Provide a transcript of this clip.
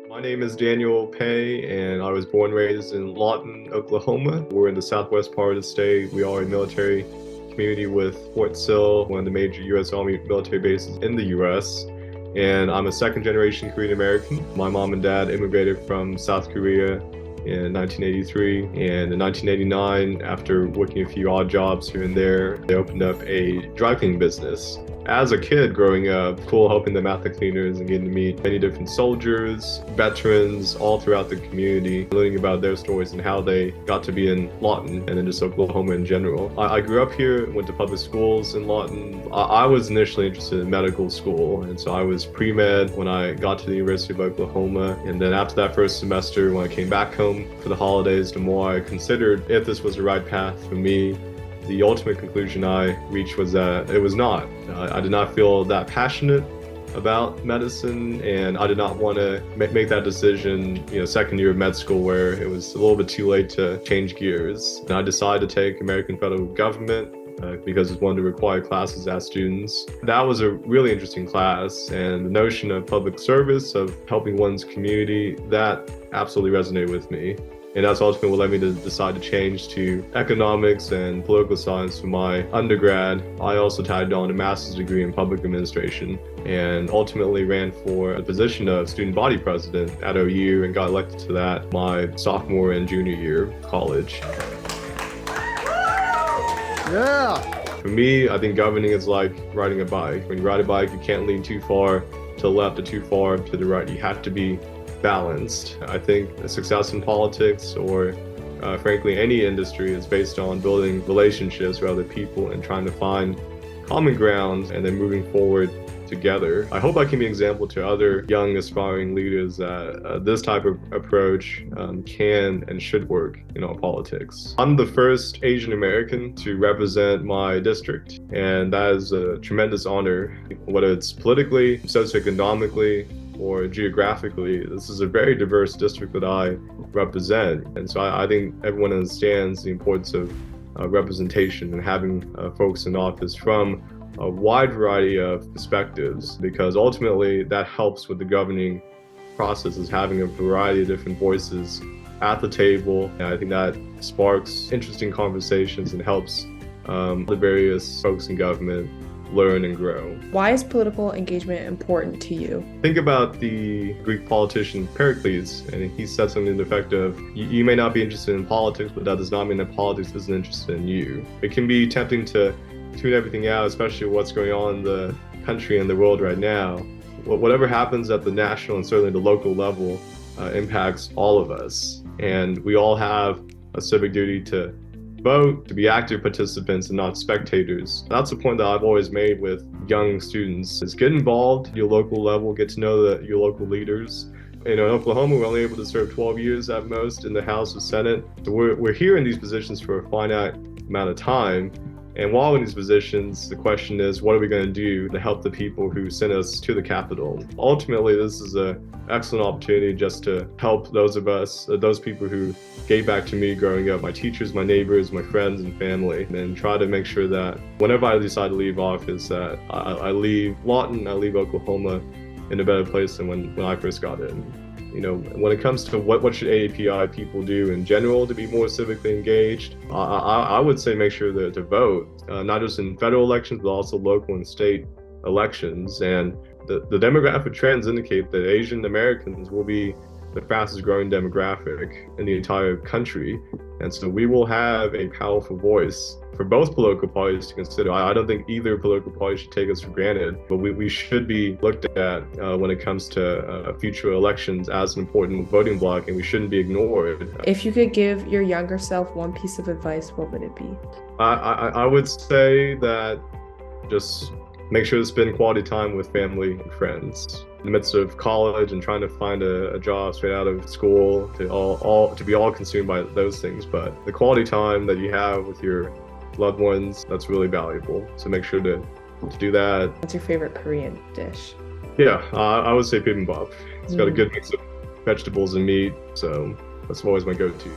My name is Daniel Pei, and I was born and raised in Lawton, Oklahoma. We're in the southwest part of the state. We are a military community with Fort Sill, one of the major U.S. Army military bases in the U.S. And I'm a second generation Korean American. My mom and dad immigrated from South Korea in 1983, and in 1989, after working a few odd jobs here and there, they opened up a dry cleaning business. As a kid growing up, cool helping them out the cleaners and getting to meet many different soldiers, veterans all throughout the community, learning about their stories and how they got to be in Lawton and then just Oklahoma in general. I grew up here, went to public schools in Lawton. I was initially interested in medical school, and so I was pre-med when I got to the University of Oklahoma. And then after that first semester, when I came back home for the holidays, the more I considered if this was the right path for me. The ultimate conclusion I reached was that it was not. I did not feel that passionate about medicine, and I did not want to make that decision, second year of med school, where it was a little bit too late to change gears. And I decided to take American Federal Government because it's one of the required classes as students. That was a really interesting class, and the notion of public service, of helping one's community, that absolutely resonated with me. And that's ultimately what led me to decide to change to economics and political science for my undergrad. I also tagged on a master's degree in public administration and ultimately ran for a position of student body president at OU and got elected to that my sophomore and junior year of college. Yeah. For me, I think governing is like riding a bike. When you ride a bike, you can't lean too far to the left or too far to the right. You have to be balanced. I think success in politics or frankly any industry is based on building relationships with other people and trying to find common ground and then moving forward together. I hope I can be an example to other young aspiring leaders that this type of approach can and should work in our politics. I'm the first Asian American to represent my district, and that is a tremendous honor. Whether it's politically, socioeconomically, or geographically, this is a very diverse district that I represent. And so I think everyone understands the importance of representation and having folks in office from a wide variety of perspectives, because ultimately that helps with the governing process, is having a variety of different voices at the table. And I think that sparks interesting conversations and helps the various folks in government learn and grow. Why is political engagement important to you? Think about the Greek politician Pericles, and he said something to the effect of, you may not be interested in politics, but that does not mean that politics isn't interested in you. It can be tempting to tune everything out, especially what's going on in the country and the world right now. Whatever happens at the national and certainly the local level impacts all of us. And we all have a civic duty to vote, to be active participants and not spectators. That's the point that I've always made with young students, is get involved at your local level, get to know your local leaders. In Oklahoma, we're only able to serve 12 years at most in the House or Senate. So we're here in these positions for a finite amount of time. And while in these positions, the question is, what are we going to do to help the people who sent us to the Capitol? Ultimately, this is an excellent opportunity just to help those of us, those people who gave back to me growing up, my teachers, my neighbors, my friends and family, and try to make sure that whenever I decide to leave office, that I leave Lawton, I leave Oklahoma in a better place than when I first got in. When it comes to what should AAPI people do in general to be more civically engaged, I would say make sure to vote, not just in federal elections, but also local and state elections. And the demographic trends indicate that Asian Americans will be the fastest growing demographic in the entire country. And so we will have a powerful voice for both political parties to consider. I don't think either political party should take us for granted, but we should be looked at when it comes to future elections as an important voting bloc, and we shouldn't be ignored. If you could give your younger self one piece of advice, what would it be? I would say that just make sure to spend quality time with family and friends. In the midst of college and trying to find a job straight out of school, to be all consumed by those things, but the quality time that you have with your loved ones, that's really valuable. So make sure to do that. What's your favorite Korean dish? Yeah, I would say bibimbap. It's got a good mix of vegetables and meat, so that's always my go-to.